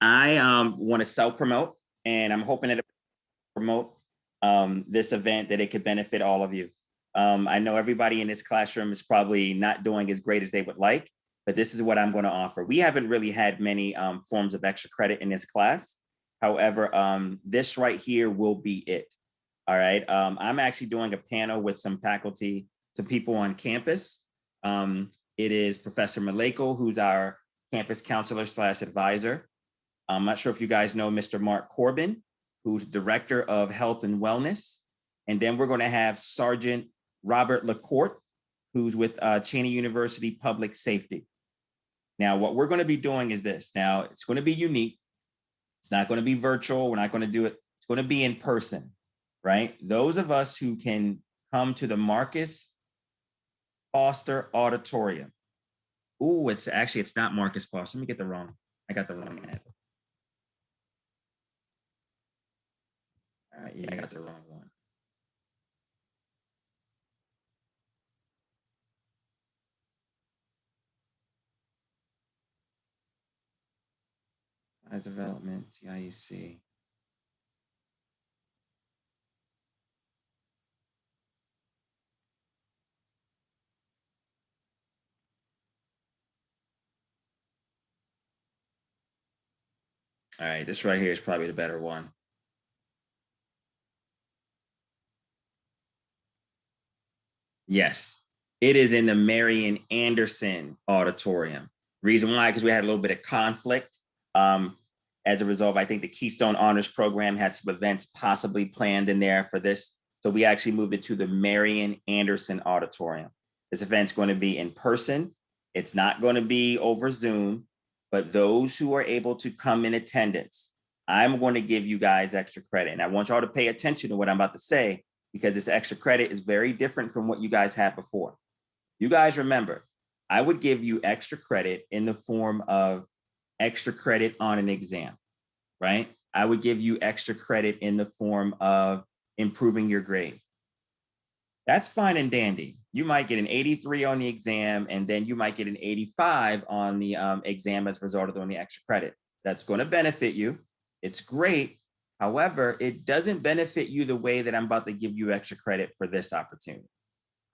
I want to self-promote, and I'm hoping that it promote this event that it could benefit all of you. I know everybody in this classroom is probably not doing as great as they would like, but this is what I'm going to offer. We haven't really had many forms of extra credit in this class. However, this right here will be it. All right. I'm actually doing a panel with some faculty, some people on campus. It is Professor Maleko, who's our campus counselor slash advisor. I'm not sure if you guys know Mr. Mark Corbin, who's Director of Health and Wellness. And then we're going to have Sergeant Robert LaCourte, who's with Cheney University Public Safety. Now, what we're going to be doing is this. Now, it's going to be unique. It's not going to be virtual. We're not going to do it. It's going to be in person, right? Those of us who can come to the Marcus Foster Auditorium. Ooh, it's not Marcus Foster. Let me get the wrong. I got the wrong ad. Yeah, I got the wrong one. As development, TIEC. All right, this right here is probably the better one. Yes, it is in the Marian Anderson Auditorium. Reason why, because we had a little bit of conflict. As a result, I think the Keystone Honors Program had some events possibly planned in there for this. So we actually moved it to the Marian Anderson Auditorium. This event's going to be in person. It's not going to be over Zoom, but those who are able to come in attendance, I'm going to give you guys extra credit. And I want y'all to pay attention to what I'm about to say, because this extra credit is very different from what you guys had before. You guys remember, I would give you extra credit in the form of extra credit on an exam, right? I would give you extra credit in the form of improving your grade. That's fine and dandy. You might get an 83 on the exam, and then you might get an 85 on the exam as a result of doing the extra credit. That's going to benefit you. It's great. However, it doesn't benefit you the way that I'm about to give you extra credit for this opportunity,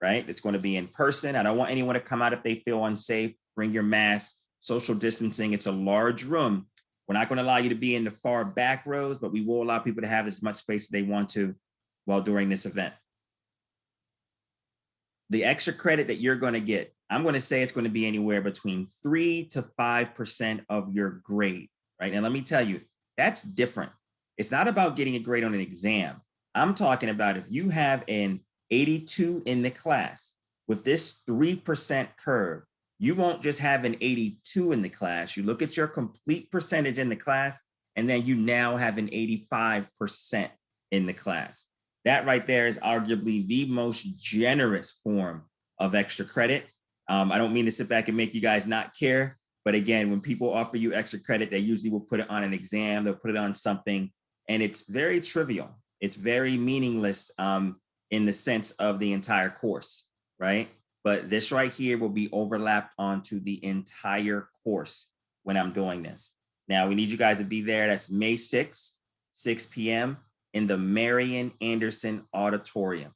right? It's going to be in person. I don't want anyone to come out if they feel unsafe. Bring your mask, social distancing. It's a large room. We're not going to allow you to be in the far back rows, but we will allow people to have as much space as they want to while during this event. The extra credit that you're going to get, I'm going to say it's going to be anywhere between 3 to 5% of your grade, right? And let me tell you, that's different. It's not about getting a grade on an exam. I'm talking about if you have an 82 in the class with this 3% curve, you won't just have an 82 in the class. You look at your complete percentage in the class, and then you now have an 85% in the class. That right there is arguably the most generous form of extra credit. I don't mean to sit back and make you guys not care, but again, when people offer you extra credit, they usually will put it on an exam, they'll put it on something, and it's very trivial. It's very meaningless in the sense of the entire course, right? But this right here will be overlapped onto the entire course when I'm doing this. Now, we need you guys to be there. That's May 6th, 6 p.m. in the Marian Anderson Auditorium.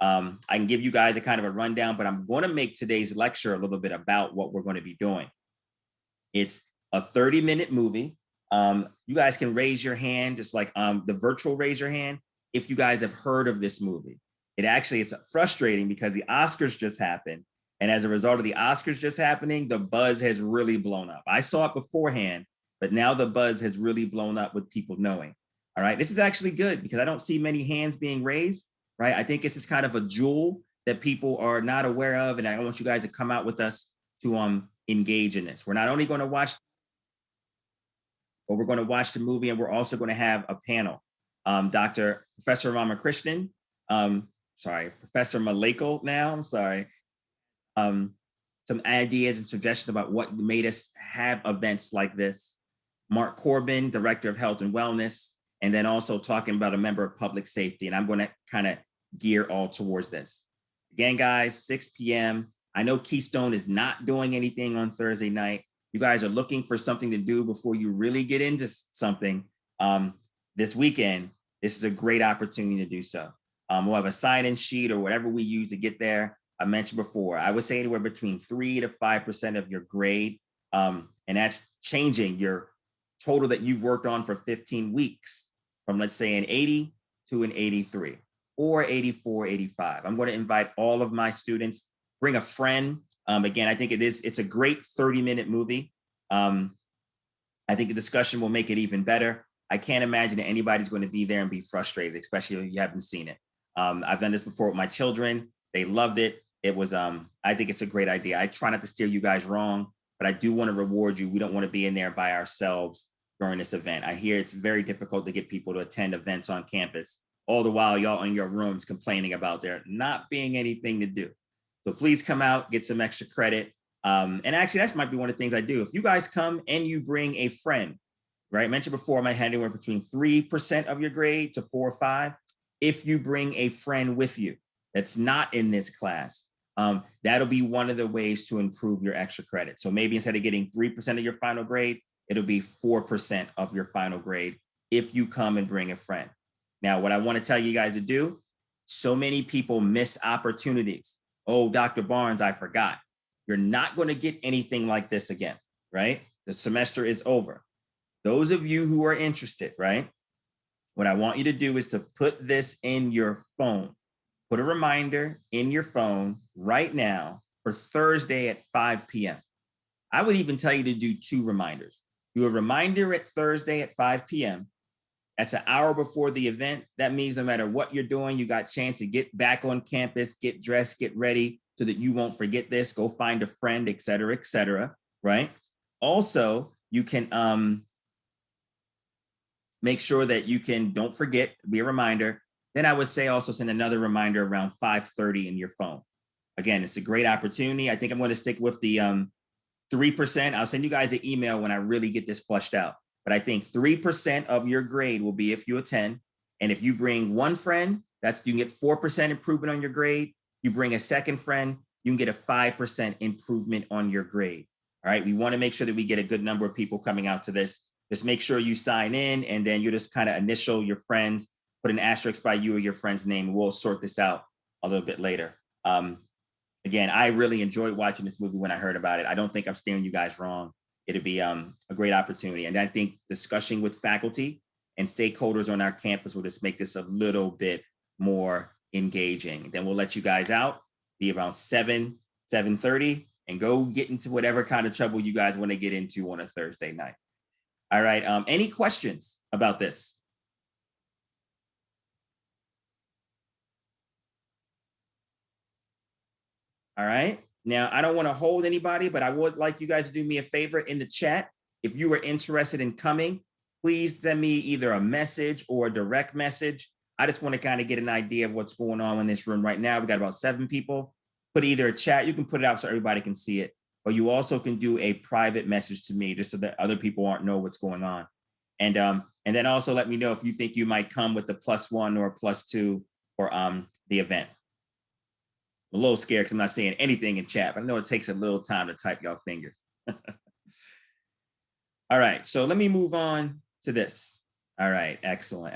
I can give you guys a kind of a rundown, but I'm going to make today's lecture a little bit about what we're going to be doing. It's a 30-minute movie. You guys can raise your hand, just like the virtual raise your hand, if you guys have heard of this movie. It's frustrating because the Oscars just happened. And as a result of the Oscars just happening, the buzz has really blown up. I saw it beforehand, but now the buzz has really blown up with people knowing. All right, this is actually good because I don't see many hands being raised, right? I think this is kind of a jewel that people are not aware of. And I want you guys to come out with us to engage in this. We're not only going to watch, but we're going to watch the movie, and we're also going to have a panel. Professor Ramakrishnan, Professor Maleko now, I'm sorry. Some ideas and suggestions about what made us have events like this. Mark Corbin, Director of Health and Wellness, and then also talking about a member of public safety. And I'm going to kind of gear all towards this. Again, guys, 6 p.m. I know Keystone is not doing anything on Thursday night. you guys are looking for something to do before you really get into something this weekend, this is a great opportunity to do so. We'll have a sign-in sheet or whatever we use to get there. I mentioned before, I would say anywhere between 3 to 5% of your grade. And that's changing your total that you've worked on for 15 weeks from, let's say, an 80 to an 83 or 84, 85. I'm going to invite all of my students, bring a friend. Again, I think it's a great 30-minute movie. I think the discussion will make it even better. I can't imagine that anybody's going to be there and be frustrated, especially if you haven't seen it. I've done this before with my children. They loved it. It was, I think it's a great idea. I try not to steer you guys wrong, but I do want to reward you. We don't want to be in there by ourselves during this event. I hear it's very difficult to get people to attend events on campus, all the while y'all in your rooms complaining about there not being anything to do. So please come out, get some extra credit. And actually, that might be one of the things I do. If you guys come and you bring a friend, right? I mentioned before, my hand anywhere between 3% of your grade to 4 or 5. If you bring a friend with you that's not in this class, that'll be one of the ways to improve your extra credit. So maybe instead of getting 3% of your final grade, it'll be 4% of your final grade if you come and bring a friend. Now, what I want to tell you guys to do, so many people miss opportunities. Oh, Dr. Barnes, I forgot. You're not going to get anything like this again, right? The semester is over. Those of you who are interested, right? What I want you to do is to put this in your phone. Put a reminder in your phone right now for Thursday at 5 p.m. I would even tell you to do 2 reminders. Do a reminder at Thursday at 5 p.m. That's an hour before the event. That means no matter what you're doing, you got a chance to get back on campus, get dressed, get ready so that you won't forget this, go find a friend, et cetera, right? Also, you can make sure that you can, don't forget, be a reminder. Then I would say also send another reminder around 5:30 in your phone. Again, it's a great opportunity. I think I'm going to stick with the 3%. I'll send you guys an email when I really get this flushed out. But I think 3% of your grade will be if you attend. And if you bring one friend, you can get 4% improvement on your grade. You bring a second friend, you can get a 5% improvement on your grade. All right. We want to make sure that we get a good number of people coming out to this. Just make sure you sign in, and then you just kind of initial your friends, put an asterisk by you or your friend's name, and we'll sort this out a little bit later. Again, I really enjoyed watching this movie when I heard about it. I don't think I'm steering you guys wrong. It'd be a great opportunity. And I think discussing with faculty and stakeholders on our campus will just make this a little bit more engaging. Then we'll let you guys out, be around 7:30, and go get into whatever kind of trouble you guys want to get into on a Thursday night. All right, any questions about this? All right. Now, I don't want to hold anybody, but I would like you guys to do me a favor in the chat. If you are interested in coming, please send me either a message or a direct message. I just want to kind of get an idea of what's going on in this room right now. We got about 7 people. Put either a chat, you can put it out so everybody can see it, or you also can do a private message to me just so that other people aren't know what's going on. And then also let me know if you think you might come with the +1 or +2 for the event. I'm a little scared because I'm not saying anything in chat, but I know it takes a little time to type y'all fingers. All right, so let me move on to this. All right, excellent.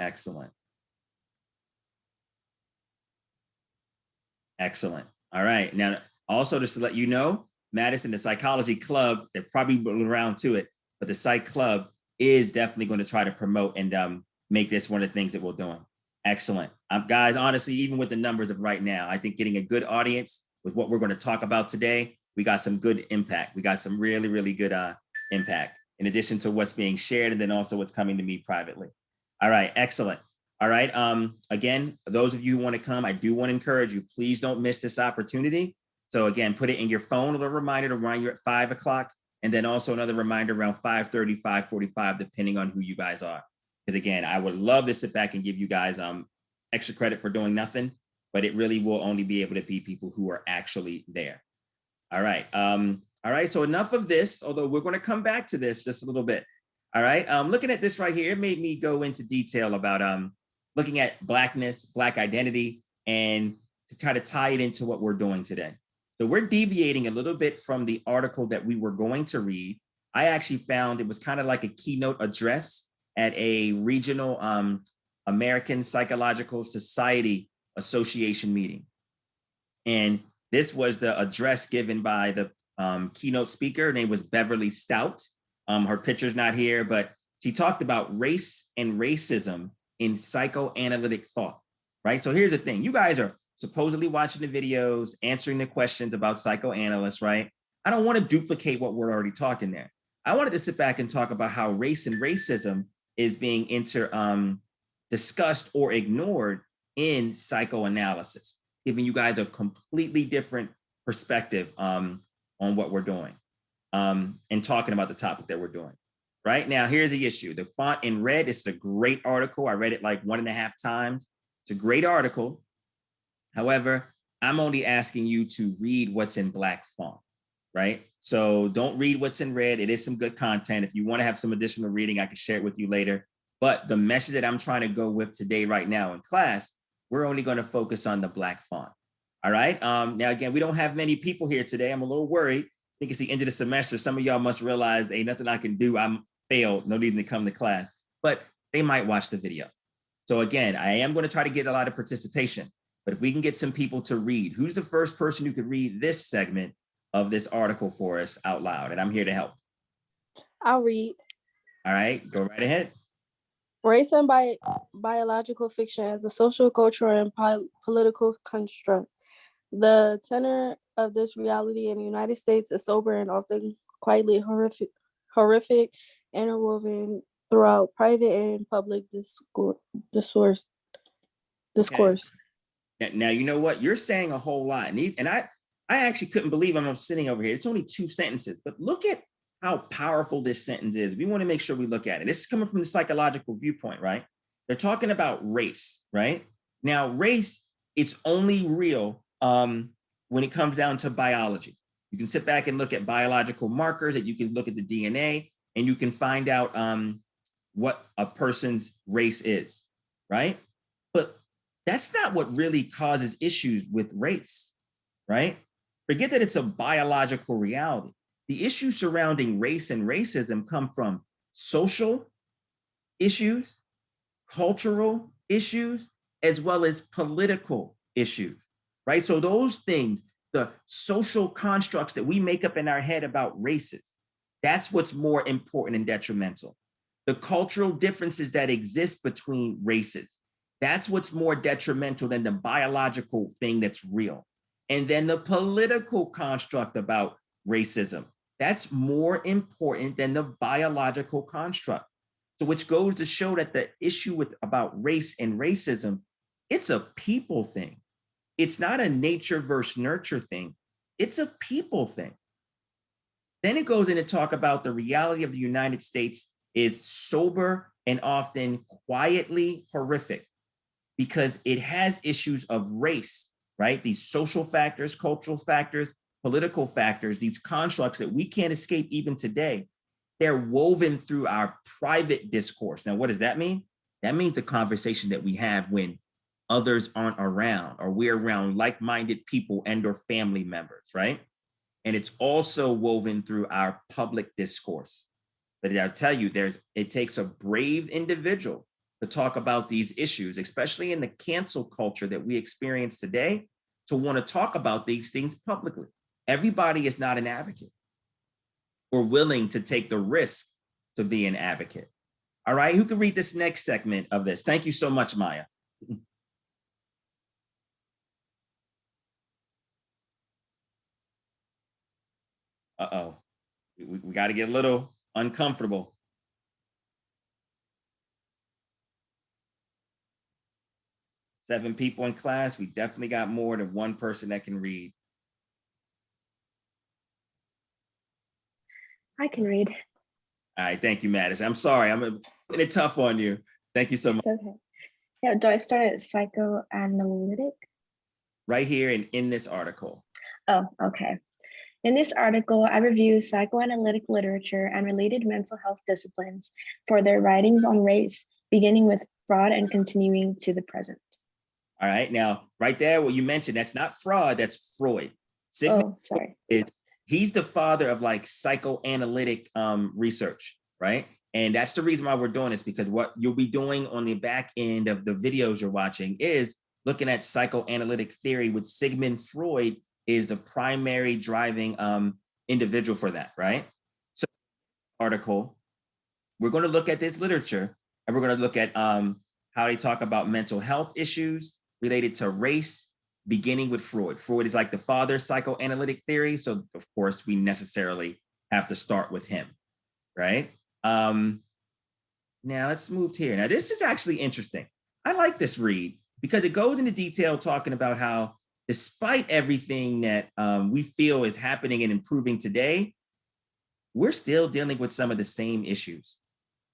All right, now also just to let you know, Madison, the psychology club, they're probably around to it, but the psych club is definitely going to try to promote and make this one of the things that we're doing. Excellent. Guys, honestly, even with the numbers of right now, I think getting a good audience with what we're going to talk about today, we got some good impact. We got some really, really good impact in addition to what's being shared and then also what's coming to me privately. All right, excellent. All right, again, those of you who want to come, I do want to encourage you, please don't miss this opportunity. So again, put it in your phone, a little reminder to remind you at 5 o'clock, and then also another reminder around 5:30, 5:45, depending on who you guys are. Because again, I would love to sit back and give you guys extra credit for doing nothing, but it really will only be able to be people who are actually there. All right. All right. So enough of this, although we're going to come back to this just a little bit. All right. Looking at this right here, it made me go into detail about looking at Blackness, Black identity, and to try to tie it into what we're doing today. So we're deviating a little bit from the article that we were going to read. I actually found it was kind of like a keynote address at a regional American Psychological Society Association meeting. And this was the address given by the keynote speaker. Her name was Beverly Stout. Her picture's not here, but she talked about race and racism in psychoanalytic thought, right? So here's the thing. You guys are supposedly watching the videos, answering the questions about psychoanalysts, right? I don't want to duplicate what we're already talking there. I wanted to sit back and talk about how race and racism is being discussed or ignored in psychoanalysis, giving you guys a completely different perspective on what we're doing and talking about the topic that we're doing. Right now, here's the issue. The font in red, it's a great article. I read it like 1.5 times. It's a great article. However, I'm only asking you to read what's in black font, right? So don't read what's in red. It is some good content. If you want to have some additional reading, I can share it with you later. But the message that I'm trying to go with today, right now in class, we're only going to focus on the black font. All right. Now, again, we don't have many people here today. I'm a little worried. I think it's the end of the semester. Some of y'all must realize ain't nothing I can do. I'm failed. No need to come to class, but they might watch the video. So again, I am going to try to get a lot of participation, but if we can get some people to read, who's the first person who could read this segment of this article for us out loud? And I'm here to help. I'll read. All right, go right ahead. Race and biological fiction as a social, cultural, and political construct. The tenor of this reality in the United States is sober and often quietly horrific, interwoven throughout private and public discourse. Okay. Now, you know what? You're saying a whole lot. And I actually couldn't believe I'm sitting over here. It's only 2 sentences, but look at how powerful this sentence is. We want to make sure we look at it. This is coming from the psychological viewpoint, right? They're talking about race, right? Now, race is only real when it comes down to biology. You can sit back and look at biological markers, that you can look at the DNA, and you can find out what a person's race is, right? But that's not what really causes issues with race, right? Forget that it's a biological reality. The issues surrounding race and racism come from social issues, cultural issues, as well as political issues, right? So those things, the social constructs that we make up in our head about races, that's what's more important and detrimental. The cultural differences that exist between races, that's what's more detrimental than the biological thing that's real. And then the political construct about racism, that's more important than the biological construct. So which goes to show that the issue about race and racism, it's a people thing. It's not a nature versus nurture thing. It's a people thing. Then it goes in to talk about the reality of the United States is sober and often quietly horrific because it has issues of race, right? These social factors, cultural factors, political factors, these constructs that we can't escape even today, they're woven through our private discourse. Now, what does that mean? That means the conversation that we have when others aren't around or we're around like-minded people and or family members, right? And it's also woven through our public discourse. But I'll tell you, it takes a brave individual to talk about these issues, especially in the cancel culture that we experience today, to want to talk about these things publicly. Everybody is not an advocate or willing to take the risk to be an advocate. All right, who can read this next segment of this? Thank you so much, Maya. Uh-oh, we got to get a little uncomfortable. Seven people in class, we definitely got more than one person that can read. I can read. All right, thank you, Madison. I'm sorry, I'm putting it tough on you. Thank you so much. It's okay. Yeah, do I start at psychoanalytic? Right here in this article. Oh, okay. In this article, I review psychoanalytic literature and related mental health disciplines for their writings on race, beginning with Freud and continuing to the present. All right, now, right there, what you mentioned, that's not Freud, that's Freud. Oh, sorry. Is he's the father of like psychoanalytic research, right? And that's the reason why we're doing this, because what you'll be doing on the back end of the videos you're watching is looking at psychoanalytic theory, which Sigmund Freud is the primary driving individual for that, right? So article, we're going to look at this literature, and we're going to look at how they talk about mental health issues related to race, beginning with Freud. Freud is like the father of psychoanalytic theory, so of course we necessarily have to start with him, right? Now let's move here. Now this is actually interesting. I like this read because it goes into detail talking about how despite everything that we feel is happening and improving today, we're still dealing with some of the same issues.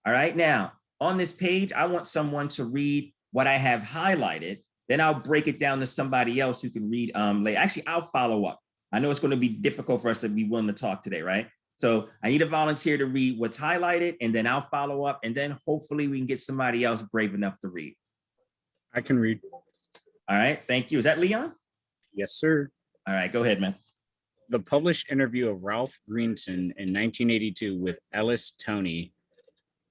All right, now on this page, I want someone to read what I have highlighted. Then I'll break it down to somebody else who can read later. Actually, I'll follow up. I know it's going to be difficult for us to be willing to talk today, right? So I need a volunteer to read what's highlighted, and then I'll follow up, and then hopefully we can get somebody else brave enough to read. I can read. All right, thank you. Is that Leon? Yes, sir. All right, go ahead, man. The published interview of Ralph Greenson in 1982 with Ellis Toney,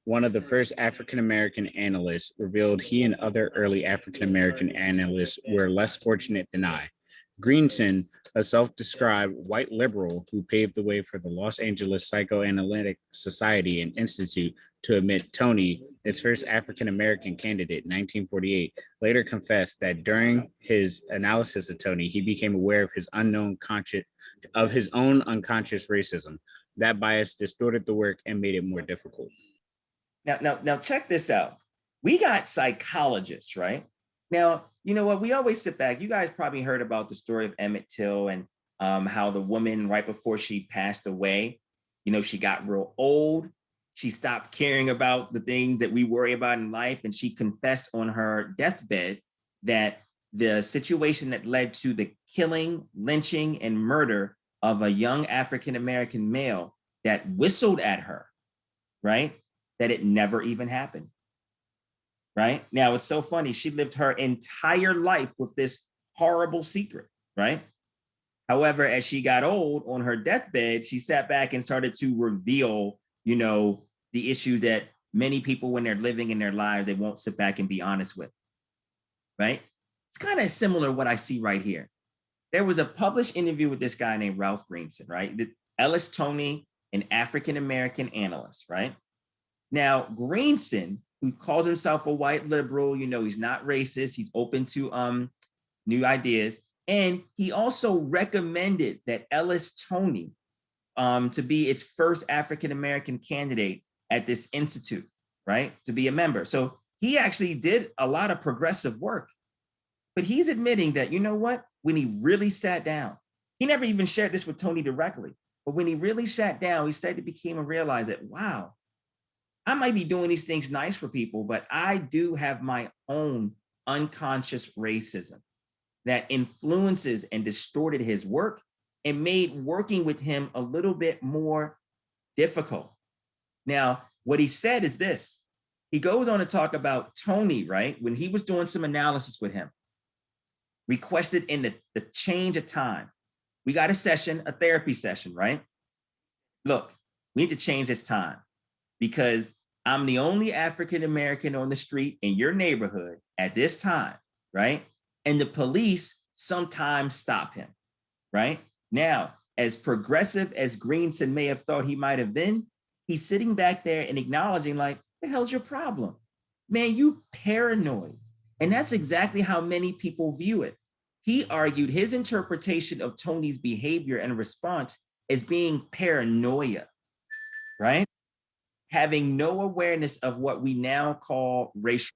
one of the first African-American analysts, revealed he and other early African-American analysts were less fortunate than I. Greenson, a self-described white liberal who paved the way for the Los Angeles Psychoanalytic Society and Institute to admit Toney, its first African-American candidate in 1948, later confessed that during his analysis of Toney, he became aware of his own unconscious racism. That bias distorted the work and made it more difficult. Now, check this out. We got psychologists, right? Now, you know what? We always sit back. You guys probably heard about the story of Emmett Till and how the woman right before she passed away, you know, she got real old. She stopped caring about the things that we worry about in life. And she confessed on her deathbed that the situation that led to the killing, lynching, and murder of a young African-American male that whistled at her, right? That it never even happened, right? Now, it's so funny. She lived her entire life with this horrible secret, right? However, as she got old on her deathbed, she sat back and started to reveal, you know, the issue that many people, when they're living in their lives, they won't sit back and be honest with, right? It's kind of similar to what I see right here. There was a published interview with this guy named Ralph Greenson, right? Ellis Toney, an African-American analyst, right? Now, Greenson, who calls himself a white liberal, you know, he's not racist, he's open to new ideas. And he also recommended that Ellis Toney to be its first African-American candidate at this institute, right? To be a member. So he actually did a lot of progressive work, but he's admitting that, you know what, when he really sat down, he never even shared this with Toney directly, but when he really sat down, he started to become and realize that, wow, I might be doing these things nice for people, but I do have my own unconscious racism that influences and distorted his work and made working with him a little bit more difficult. Now, what he said is this. He goes on to talk about Toney, right? When he was doing some analysis with him, requested in the change of time. We got a session, a therapy session, right? Look, we need to change this time because I'm the only African-American on the street in your neighborhood at this time, right? And the police sometimes stop him, right? Now, as progressive as Greenson may have thought he might have been, he's sitting back there and acknowledging like, the hell's your problem? Man, you paranoid. And that's exactly how many people view it. He argued his interpretation of Toney's behavior and response as being paranoia, right? Having no awareness of what we now call racial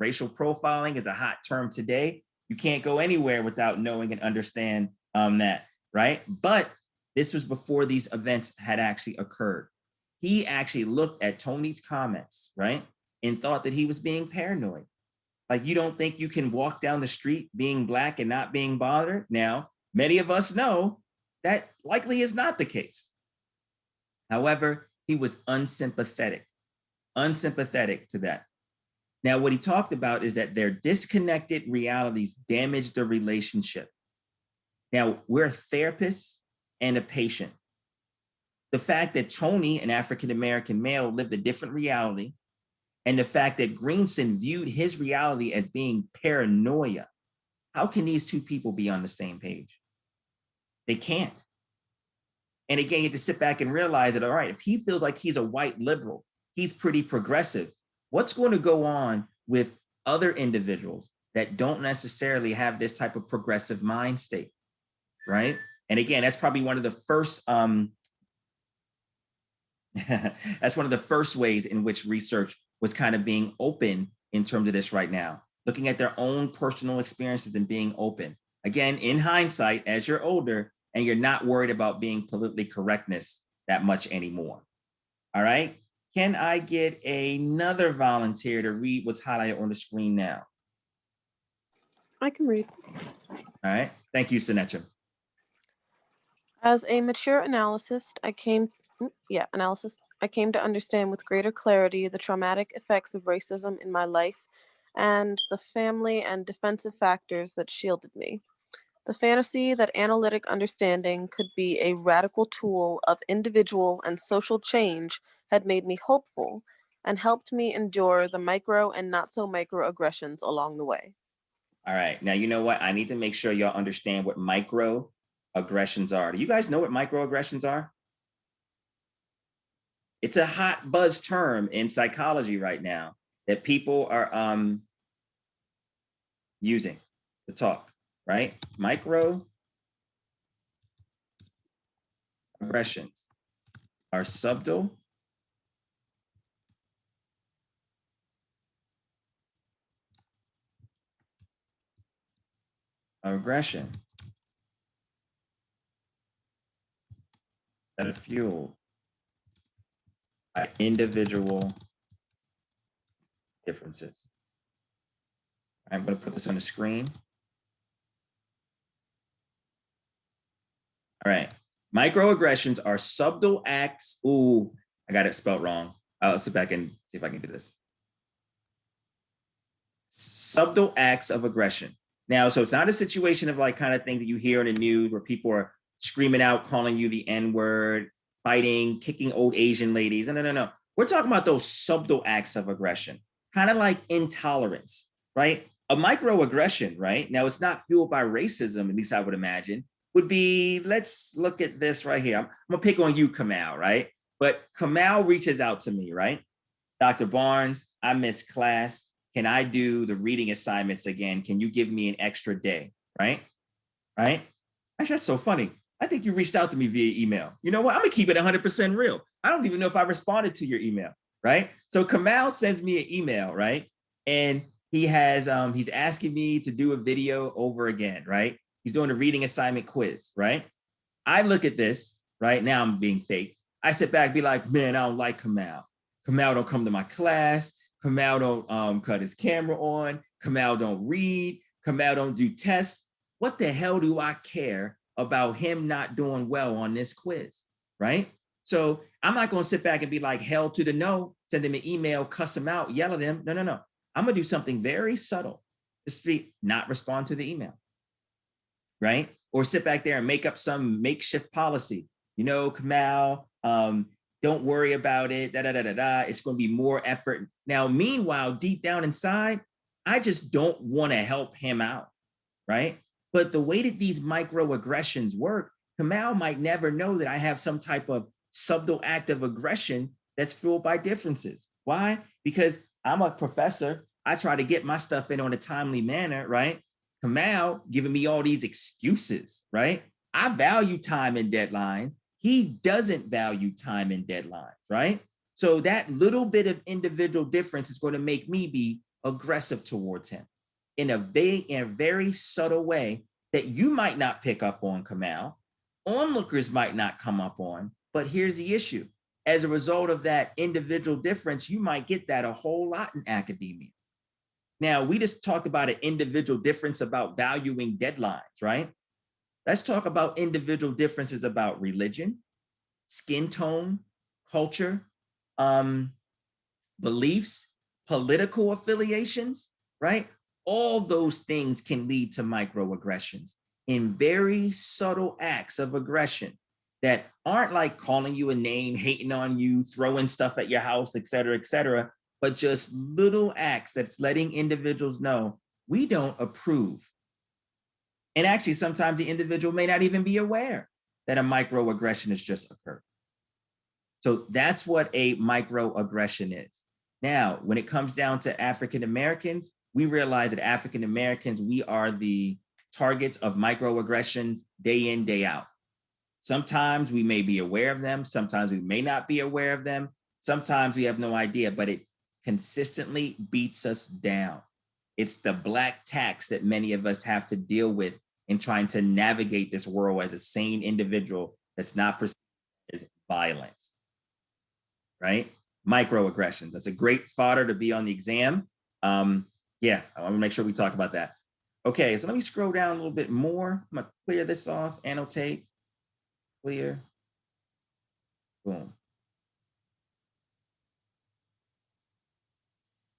profiling is a hot term today. You can't go anywhere without knowing and understand that, right? But this was before these events had actually occurred. He actually looked at Toney's comments, right? And thought that he was being paranoid. Like, you don't think you can walk down the street being Black and not being bothered? Now, many of us know that likely is not the case. However, he was unsympathetic to that. Now, what he talked about is that their disconnected realities damage the relationship. Now, we're therapists and a patient. The fact that Tony, an African-American male, lived a different reality, and the fact that Greenson viewed his reality as being paranoia. How can these two people be on the same page? They can't. And again, you have to sit back and realize that, all right, if he feels like he's a white liberal, he's pretty progressive, what's going to go on with other individuals that don't necessarily have this type of progressive mind state, right? And again, that's probably one of the first, that's one of the first ways in which research was kind of being open in terms of this right now, looking at their own personal experiences and being open. Again, in hindsight, as you're older and you're not worried about being politically correctness that much anymore. All right. Can I get another volunteer to read what's highlighted on the screen now? I can read. All right. Thank you, Sinetra. As a mature analyst, I came to understand with greater clarity the traumatic effects of racism in my life and the family and defensive factors that shielded me. The fantasy that analytic understanding could be a radical tool of individual and social change had made me hopeful and helped me endure the micro and not so microaggressions along the way. All right. Now, you know what? I need to make sure y'all understand what microaggressions are. Do you guys know what microaggressions are? It's a hot buzz term in psychology right now that people are using to talk, right? Microaggressions are subtle aggression that are fueled by individual differences. I'm going to put this on the screen. All right. Microaggressions are subtle acts. Ooh, I got it spelled wrong. I'll sit back and see if I can do this. Subtle acts of aggression. Now, so it's not a situation of like kind of thing that you hear in the news where people are screaming out, calling you the N-word, fighting, kicking old Asian ladies. No. We're talking about those subtle acts of aggression, kind of like intolerance, right? A microaggression, right? Now, it's not fueled by racism, at least I would imagine, would be, let's look at this right here. I'm gonna pick on you, Kamal, right? But Kamal reaches out to me, right? Dr. Barnes, I missed class. Can I do the reading assignments again? Can you give me an extra day, right? Right? Actually, that's so funny. I think you reached out to me via email. You know what? I'm gonna keep it 100% real. I don't even know if I responded to your email, right? So Kamal sends me an email, right? And he has, he's asking me to do a video over again, right? He's doing a reading assignment quiz, right? I look at this, right? Now I'm being fake. I sit back and be like, man, I don't like Kamal. Kamal don't come to my class. Kamal don't cut his camera on. Kamal don't read. Kamal don't do tests. What the hell do I care about him not doing well on this quiz, right? So I'm not going to sit back and be like, hell to the no, send him an email, cuss him out, yell at him. No. I'm going to do something very subtle. Just not respond to the email, right? Or sit back there and make up some makeshift policy. You know, Kamal, don't worry about it, It's going to be more effort. Now, meanwhile, deep down inside, I just don't want to help him out, right? But the way that these microaggressions work, Kamal might never know that I have some type of subtle act of aggression that's fueled by differences. Why? Because I'm a professor. I try to get my stuff in on a timely manner, right? Kamal giving me all these excuses, right? I value time and deadline. He doesn't value time and deadlines, right? So that little bit of individual difference is going to make me be aggressive towards him in a very subtle way that you might not pick up on, Kamal. Onlookers might not come up on, but here's the issue. As a result of that individual difference, you might get that a whole lot in academia. Now, we just talked about an individual difference about valuing deadlines, right? Let's talk about individual differences about religion, skin tone, culture, beliefs, political affiliations, right? All those things can lead to microaggressions in very subtle acts of aggression. that aren't like calling you a name, hating on you, throwing stuff at your house, et cetera, but just little acts that's letting individuals know we don't approve. And actually, sometimes the individual may not even be aware that a microaggression has just occurred. So that's what a microaggression is. Now, when it comes down to African Americans, we realize that African Americans, we are the targets of microaggressions day in, day out. Sometimes we may be aware of them. Sometimes we may not be aware of them. Sometimes we have no idea, but it consistently beats us down. It's the black tax that many of us have to deal with in trying to navigate this world as a sane individual that's not perceived as violence, right? Microaggressions. That's a great fodder to be on the exam. Yeah, I want to make sure we talk about that. Okay, so let me scroll down a little bit more. I'm gonna clear this off, annotate, clear, boom.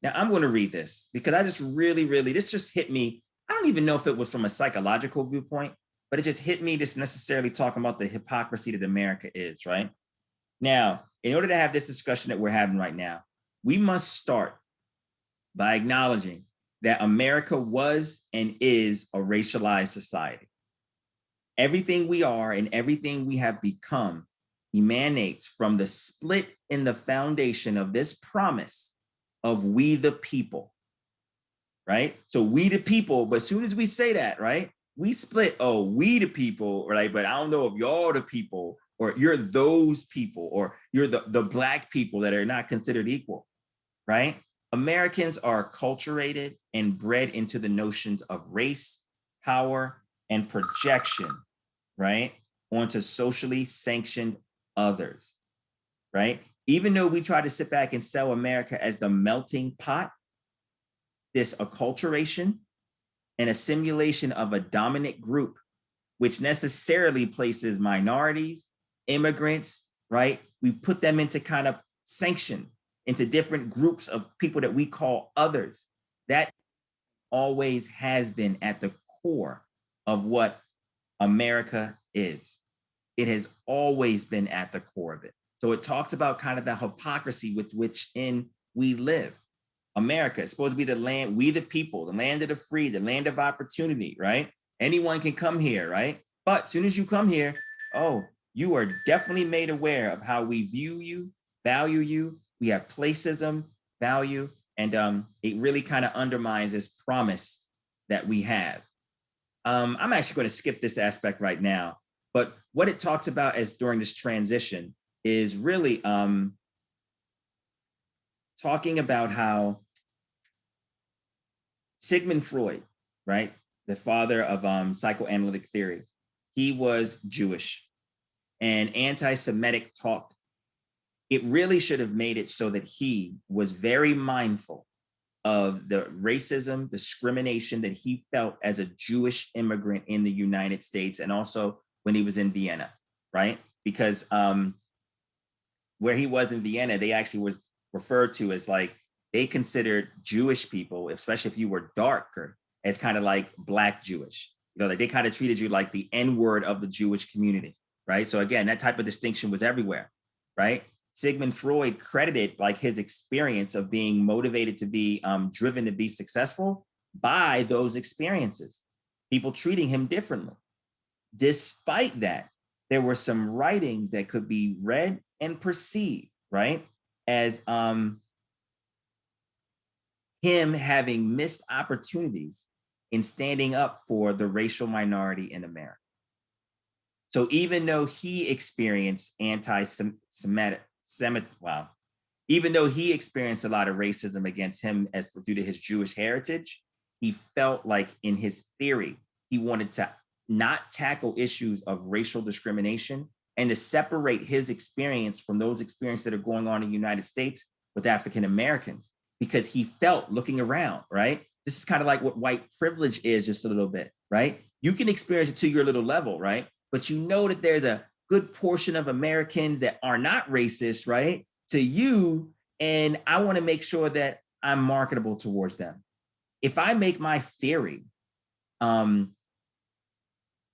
Now I'm going to read this because I just really, this just hit me. I don't even know if it was from a psychological viewpoint, but it just hit me just necessarily talking about the hypocrisy that America is, right? Now, in order to have this discussion that we're having right now, we must start by acknowledging that America was and is a racialized society. Everything we are and everything we have become emanates from the split in the foundation of this promise of we the people, right? So we the people, but as soon as we say that, right, we split, oh, we the people, right? But I don't know if y'all the people, or you're those people, or you're the black people that are not considered equal, right? Americans are acculturated and bred into the notions of race, power, and projection, right, onto socially sanctioned others, right? Even though we try to sit back and sell America as the melting pot, this acculturation and assimilation of a dominant group, which necessarily places minorities, immigrants, right? We put them into kind of sanctions, into different groups of people that we call others. That always has been at the core of what America is. It has always been at the core of it. So it talks about kind of the hypocrisy with which in we live. America is supposed to be the land, we the people, the land of the free, the land of opportunity, right? Anyone can come here, right? But as soon as you come here, oh, you are definitely made aware of how we view you, value you. We have placism, value, and it really kind of undermines this promise that we have. I'm actually going to skip this aspect right now, but what it talks about as during this transition is really talking about how Sigmund Freud, right, the father of psychoanalytic theory, he was Jewish, and anti-Semitic talk, it really should have made it so that he was very mindful of the racism, discrimination that he felt as a Jewish immigrant in the United States, and also when he was in Vienna, right? Because where he was in Vienna, they actually was referred to as like, they considered Jewish people, especially if you were darker, as kind of like Black Jewish. You know, like they kind of treated you like the N-word of the Jewish community, right? So again, that type of distinction was everywhere, right? Sigmund Freud credited like his experience of being motivated to be driven to be successful by those experiences, people treating him differently. Despite that, there were some writings that could be read and perceived, right, as him having missed opportunities in standing up for the racial minority in America. So even though he experienced even though he experienced a lot of racism against him as due to his Jewish heritage, he felt like in his theory, he wanted to not tackle issues of racial discrimination and to separate his experience from those experiences that are going on in the United States with African Americans, because he felt looking around, right? This is kind of like what white privilege is, just a little bit, right? You can experience it to your little level, right? But you know that there's a good portion of Americans that are not racist, right, to you, and I want to make sure that I'm marketable towards them. If I make my theory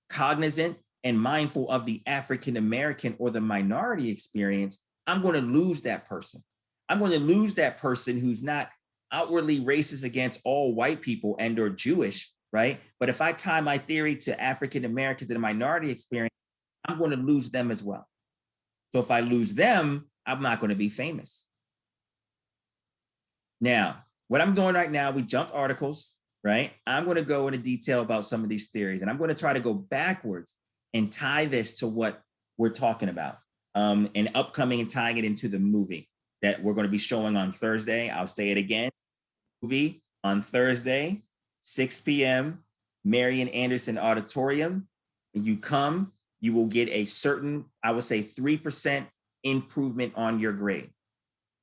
cognizant and mindful of the African American or the minority experience, I'm going to lose that person. I'm going to lose that person who's not outwardly racist against all white people and or Jewish, right? But if I tie my theory to African Americans and the minority experience, I'm going to lose them as well. So if I lose them, I'm not going to be famous. Now, what I'm doing right now, we jumped articles, right? I'm going to go into detail about some of these theories, and I'm going to try to go backwards and tie this to what we're talking about, and upcoming and tying it into the movie that we're going to be showing on Thursday. I'll say it again. Movie on Thursday, 6 p.m., Marian Anderson Auditorium. When you come, you will get a certain, I would say 3% improvement on your grade,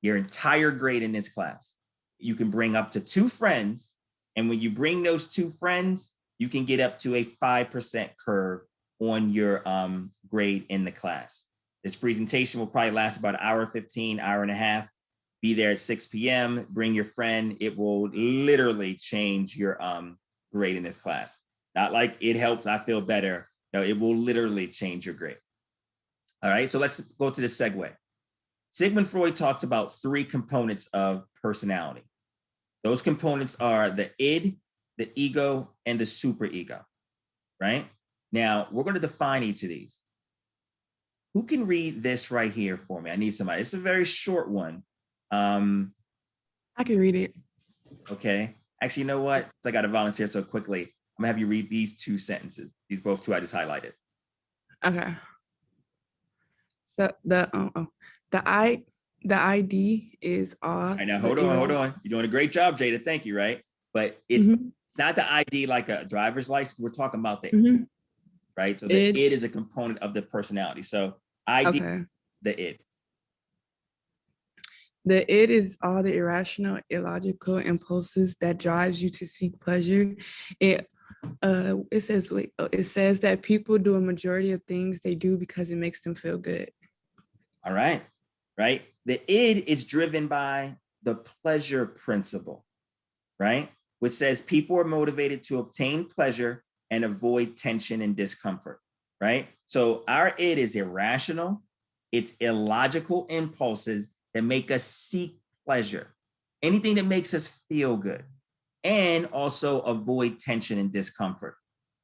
your entire grade in this class. You can bring up to 2 friends. And when you bring those 2 friends, you can get up to a 5% curve on your grade in the class. This presentation will probably last about an hour 15, hour and a half. Be there at 6 p.m. Bring your friend. It will literally change your grade in this class. Not like it helps, I feel better. No, it will literally change your grade. All right, so let's go to the segue. Sigmund Freud talks about 3 components of personality. Those components are the id, the ego, and the superego, right? Now, we're going to define each of these. Who can read this right here for me? I need somebody. It's a very short one. I can read it. Okay. Actually, you know what? I got to volunteer so quickly. I'm going to have you read these 2 sentences. These both 2 I just highlighted. Okay. So the ID is all. Right, now, hold on. You're doing a great job, Jada. Thank you, right? But it's not the ID like a driver's license. We're talking about the right? So the id is a component of the personality. So ID, the id. The id is all the irrational, illogical impulses that drives you to seek pleasure. It says that people do a majority of things they do because it makes them feel good. All right, right? The id is driven by the pleasure principle, right? Which says people are motivated to obtain pleasure and avoid tension and discomfort, right? So our id is irrational. It's illogical impulses that make us seek pleasure, anything that makes us feel good, and also avoid tension and discomfort.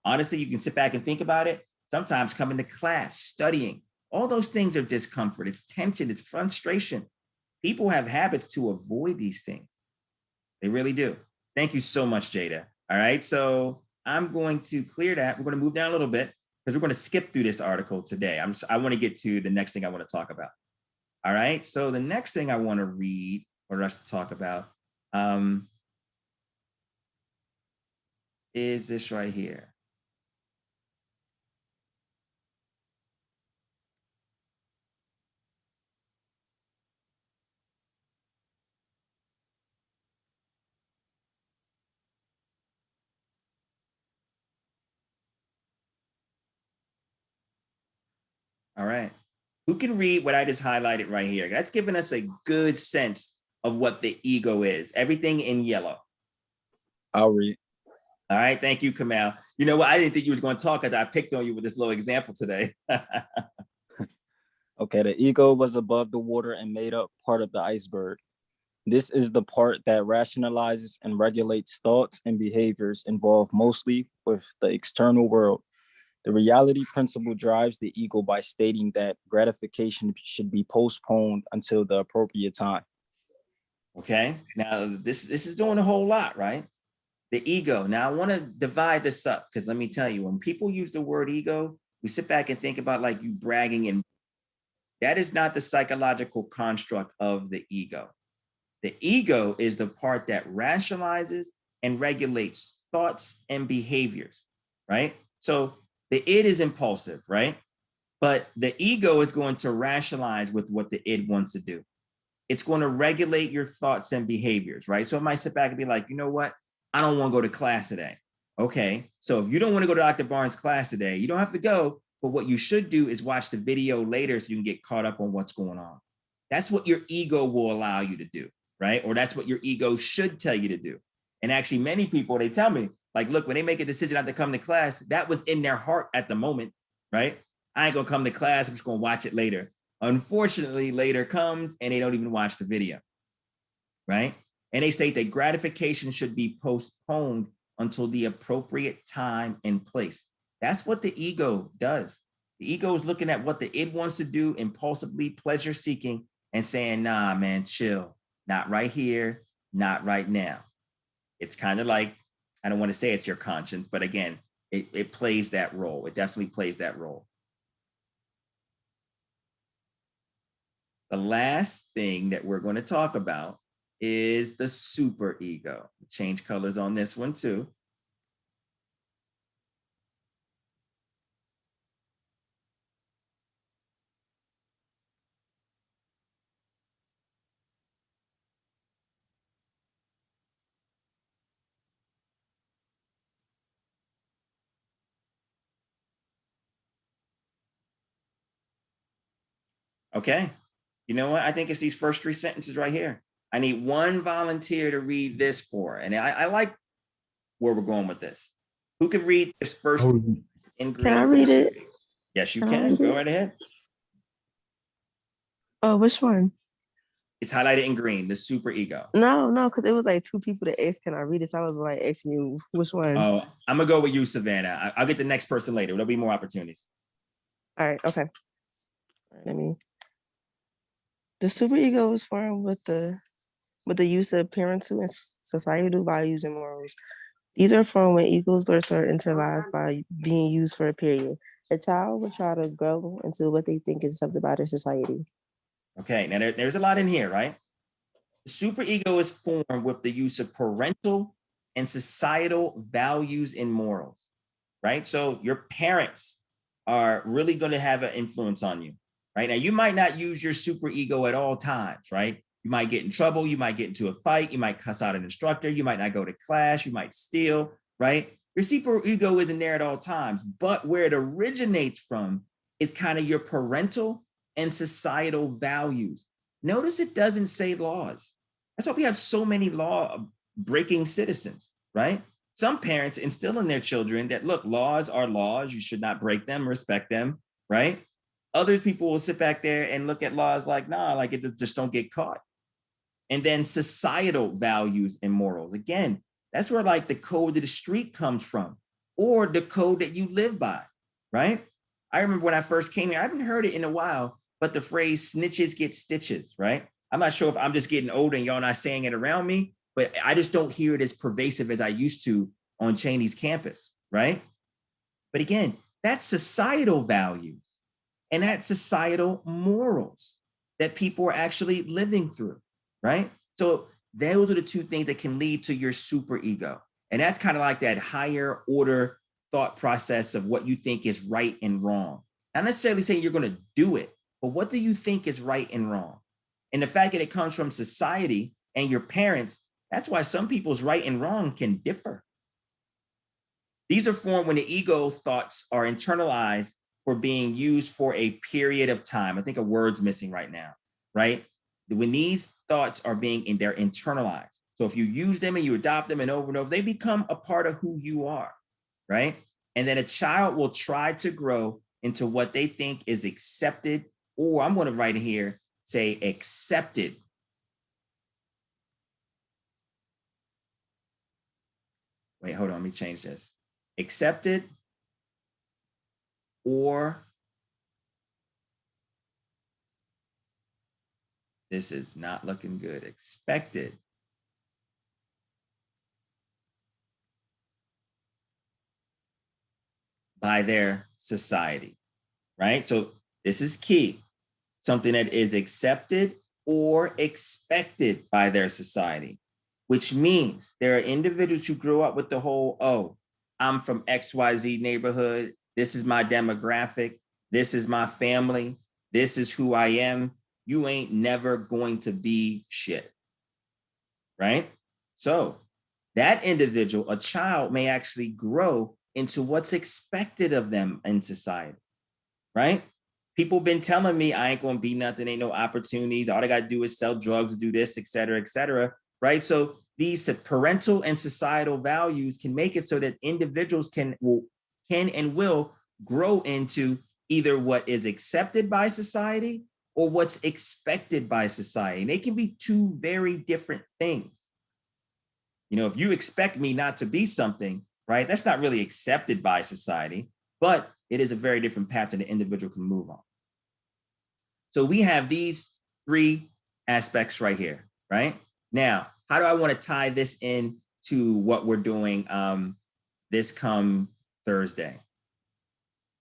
Honestly, you can sit back and think about it. Sometimes coming to class, studying, all those things are discomfort. It's tension, it's frustration. People have habits to avoid these things. They really do. Thank you so much, Jada. All right, so I'm going to clear that. We're going to move down a little bit because we're going to skip through this article today. I want to get to the next thing I want to talk about. All right, so the next thing I want to read or us to talk about is this right here. All right. Who can read what I just highlighted right here? That's giving us a good sense of what the ego is. Everything in yellow. I'll read. All right. Thank you, Kamal. You know what? I didn't think you was going to talk because I picked on you with this little example today. Okay. The ego was above the water and made up part of the iceberg. This is the part that rationalizes and regulates thoughts and behaviors involved mostly with the external world. The reality principle drives the ego by stating that gratification should be postponed until the appropriate time. Okay, now this is doing a whole lot, right? The ego. Now I want to divide this up because let me tell you, when people use the word ego, we sit back and think about like you bragging, and that is not the psychological construct of the ego. The ego is the part that rationalizes and regulates thoughts and behaviors, right? So the id is impulsive, right? But the ego is going to rationalize with what the id wants to do. It's going to regulate your thoughts and behaviors, right? So it might sit back and be like, you know what? I don't want to go to class today. Okay, so if you don't want to go to Dr. Barnes' class today, you don't have to go. But what you should do is watch the video later so you can get caught up on what's going on. That's what your ego will allow you to do, right? Or that's what your ego should tell you to do. And actually, many people, they tell me, like, look, when they make a decision not to come to class, that was in their heart at the moment, right? I ain't gonna come to class, I'm just gonna watch it later. Unfortunately, later comes and they don't even watch the video, right? And they say that gratification should be postponed until the appropriate time and place. That's what the ego does. The ego is looking at what the id wants to do, impulsively pleasure seeking, and saying, nah, man, chill. Not right here, not right now. It's kind of like, I don't want to say it's your conscience, but again, it plays that role. It definitely plays that role. The last thing that we're going to talk about is the superego. Change colors on this one too. Okay. You know what? I think it's these first three sentences right here. I need one volunteer to read this for, and I like where we're going with this. Who can read this first in green? Can I read it? Yes, you can. Go right ahead. Oh, which one? It's highlighted in green, the superego. No, because it was like two people that asked, can I read it? So I was like asking you which one. Oh, I'm gonna go with you, Savannah. I'll get the next person later. There'll be more opportunities. All right, okay. All right, the superego is formed with the use of parental and societal values and morals. These are formed when egos are internalized by being used for a period. A child will try to grow into what they think is accepted by their society. Okay, now there's a lot in here, right? The superego is formed with the use of parental and societal values and morals, right? So your parents are really going to have an influence on you, right? Now, you might not use your superego at all times, right? You might get in trouble. You might get into a fight. You might cuss out an instructor. You might not go to class. You might steal, right? Your superego isn't there at all times, but where it originates from is kind of your parental and societal values. Notice it doesn't say laws. That's why we have so many law-breaking citizens, right? Some parents instill in their children that, look, laws are laws. You should not break them, respect them, right? Other people will sit back there and look at laws like, nah, like it just don't get caught. And then societal values and morals. Again, that's where like the code of the street comes from, or the code that you live by, right? I remember when I first came here, I haven't heard it in a while, but the phrase snitches get stitches, right? I'm not sure if I'm just getting older and y'all not saying it around me, but I just don't hear it as pervasive as I used to on Cheney's campus, right? But again, that's societal values and that's societal morals that people are actually living through, right? So those are the two things that can lead to your superego. And that's kind of like that higher order thought process of what you think is right and wrong. Not necessarily saying you're going to do it, but what do you think is right and wrong? And the fact that it comes from society and your parents, that's why some people's right and wrong can differ. These are formed when the ego thoughts are internalized for being used for a period of time. I think a word's missing right now, right? When these thoughts are they're internalized. So if you use them and you adopt them and over, they become a part of who you are, right? And then a child will try to grow into what they think is accepted, or I'm going to write here, say accepted. Wait, hold on, let me change this. Accepted or this is not looking good. Expected by their society, right? So this is key. Something that is accepted or expected by their society, which means there are individuals who grow up with the whole, oh, I'm from XYZ neighborhood. This is my demographic. This is my family. This is who I am. You ain't never going to be shit, right? So that individual, a child, may actually grow into what's expected of them in society, right? People been telling me I ain't gonna be nothing, ain't no opportunities. All I gotta do is sell drugs, do this, et cetera, right? So these parental and societal values can make it so that individuals can and will grow into either what is accepted by society or what's expected by society. And they can be two very different things. You know, if you expect me not to be something, right, that's not really accepted by society, but it is a very different path that the individual can move on. So we have these three aspects right here, right? Now, how do I want to tie this in to what we're doing this come Thursday?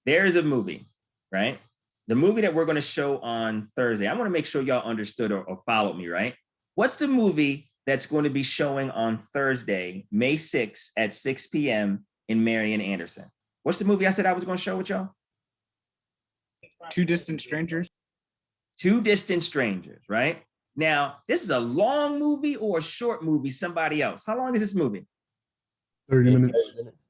There's a movie, right? The movie that we're going to show on Thursday. I want to make sure y'all understood or followed me, right? What's the movie that's going to be showing on Thursday, May 6th at 6 p.m. in Marian Anderson? What's the movie I said I was going to show with y'all? Two Distant Strangers. Two Distant Strangers, right? Now, this is a long movie or a short movie, somebody else. How long is this movie? 30 minutes.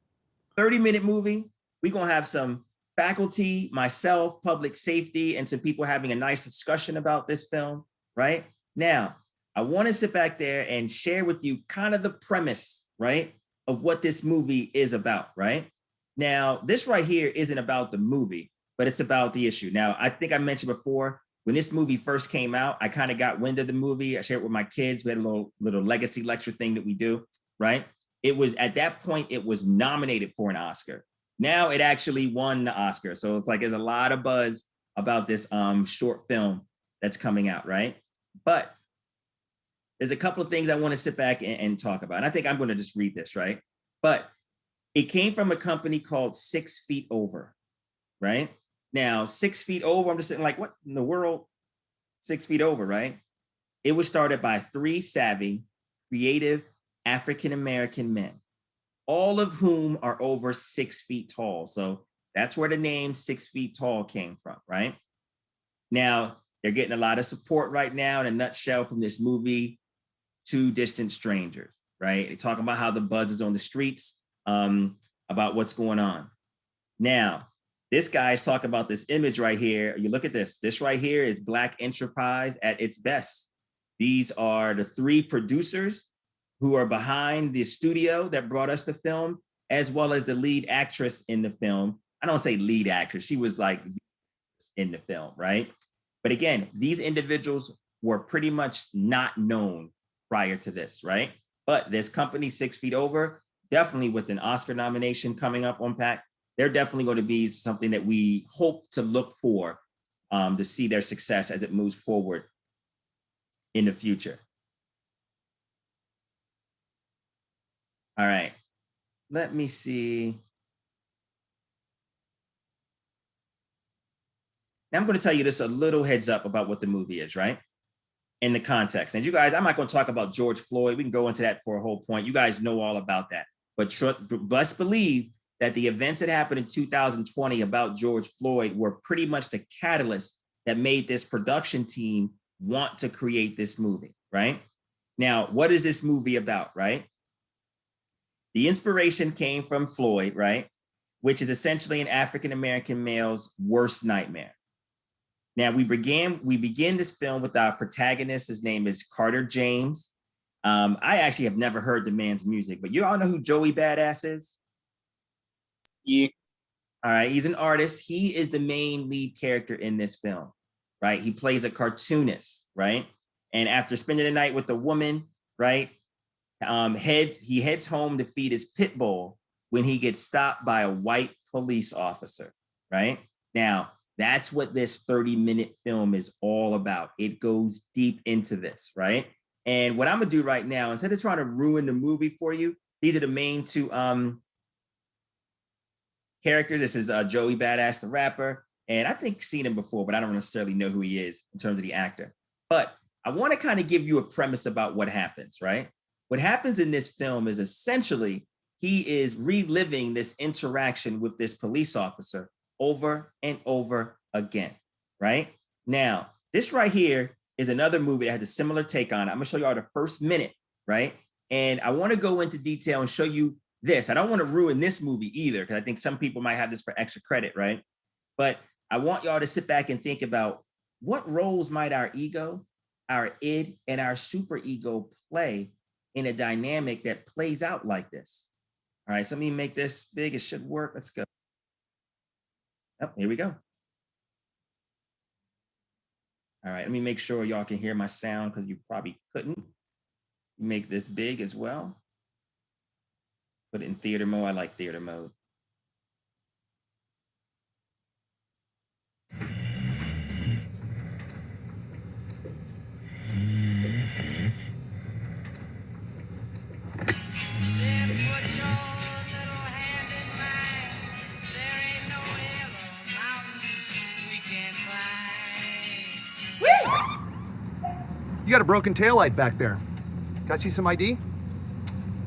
30-minute movie. We're going to have some faculty, myself, public safety, and some people having a nice discussion about this film, right? Now, I want to sit back there and share with you kind of the premise, right, of what this movie is about, right? Now, this right here isn't about the movie, but it's about the issue. Now, I think I mentioned before, when this movie first came out, I kind of got wind of the movie. I shared it with my kids. We had a little legacy lecture thing that we do, right? It was, at that point, it was nominated for an Oscar. Now it actually won the Oscar. So it's like there's a lot of buzz about this short film that's coming out, right? But there's a couple of things I want to sit back and talk about. And I think I'm going to just read this, right? But it came from a company called 6 Feet Over, right? Now, 6 Feet Over, I'm just sitting like, what in the world? 6 Feet Over, right? It was started by 3 savvy, creative African-American men, all of whom are over 6 feet tall. So that's where the name 6 Feet Tall came from, right? Now, they're getting a lot of support right now in a nutshell from this movie, Two Distant Strangers, right? They talk about how the buzz is on the streets, about what's going on. Now, this guy's talking about this image right here. You look at this. This right here is Black enterprise at its best. These are the 3 producers who are behind the studio that brought us the film, as well as the lead actress in the film. I don't say lead actress. She was like in the film, right? But again, these individuals were pretty much not known prior to this, right? But this company, 6 Feet Over, definitely with an Oscar nomination coming up on Pack, they're definitely going to be something that we hope to look for to see their success as it moves forward in the future. All right, let me see. Now I'm going to tell you this a little heads up about what the movie is, right? In the context. And you guys, I'm not going to talk about George Floyd. We can go into that for a whole point. You guys know all about that. But best believe that the events that happened in 2020 about George Floyd were pretty much the catalyst that made this production team want to create this movie, right? Now, what is this movie about, right? The inspiration came from Floyd, right? Which is essentially an African-American male's worst nightmare. Now, we begin this film with our protagonist. His name is Carter James. I actually have never heard the man's music, but you all know who Joey Badass is? Yeah. All right, he's an artist. He is the main lead character in this film, right? He plays a cartoonist, right? And after spending the night with a woman, right, he heads home to feed his pit bull when he gets stopped by a white police officer, right? Now, that's what this 30-minute film is all about. It goes deep into this, right? And what I'm gonna do right now, instead of trying to ruin the movie for you, these are the main 2 characters. This is Joey Badass, the rapper. And I think seen him before, but I don't necessarily know who he is in terms of the actor. But I want to kind of give you a premise about what happens, right? What happens in this film is essentially he is reliving this interaction with this police officer over and over again, right? Now, this right here is another movie that has a similar take on it. I'm gonna show you all the first minute, right? And I want to go into detail and show you this. I don't want to ruin this movie either, because I think some people might have this for extra credit, right? But I want y'all to sit back and think about what roles might our ego, our id, and our superego play in a dynamic that plays out like this. All right, so let me make this big. It should work. Let's go. Oh, here we go. All right, let me make sure y'all can hear my sound because you probably couldn't. Make this big as well. Put it in theater mode. I like theater mode. You got a broken taillight back there. Can I see some ID?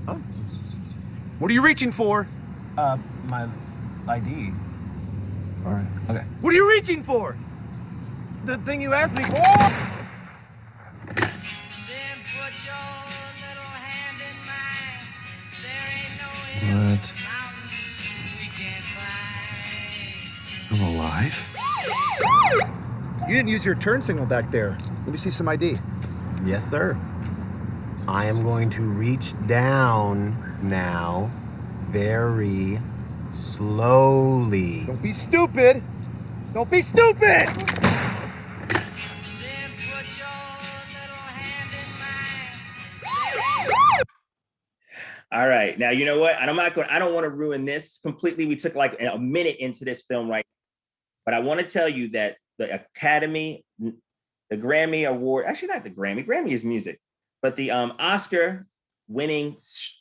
Oh. What are you reaching for? My ID. All right. Okay. What are you reaching for? The thing you asked me for. What? I'm alive? You didn't use your turn signal back there. Let me see some ID. Yes, sir. I am going to reach down now very slowly. Don't be stupid! Don't be stupid! All right, now you know what? I don't want to ruin this completely. We took like a minute into this film, right? But I want to tell you that the Academy, the Grammy Award, actually not the Grammy, Grammy is music, but the Oscar winning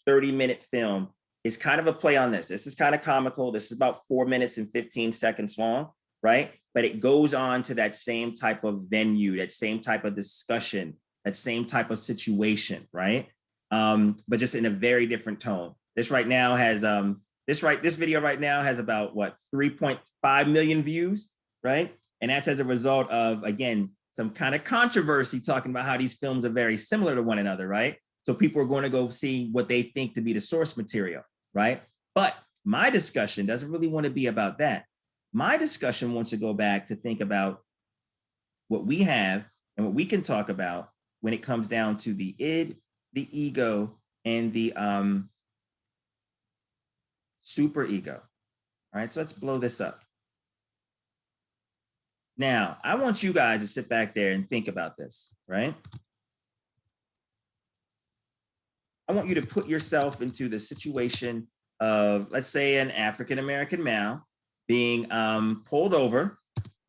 30-minute film is kind of a play on this. This is kind of comical. This is about 4 minutes and 15 seconds long, right? But it goes on to that same type of venue, that same type of discussion, that same type of situation, right? But just in a very different tone. This right now has this video right now has about what 3.5 million views, right? And that's as a result of, again, some kind of controversy talking about how these films are very similar to one another, right? So people are going to go see what they think to be the source material, right? But my discussion doesn't really want to be about that. My discussion wants to go back to think about what we have and what we can talk about when it comes down to the id, the ego, and the superego. All right, so let's blow this up. Now, I want you guys to sit back there and think about this, right? I want you to put yourself into the situation of, let's say, an African-American male being pulled over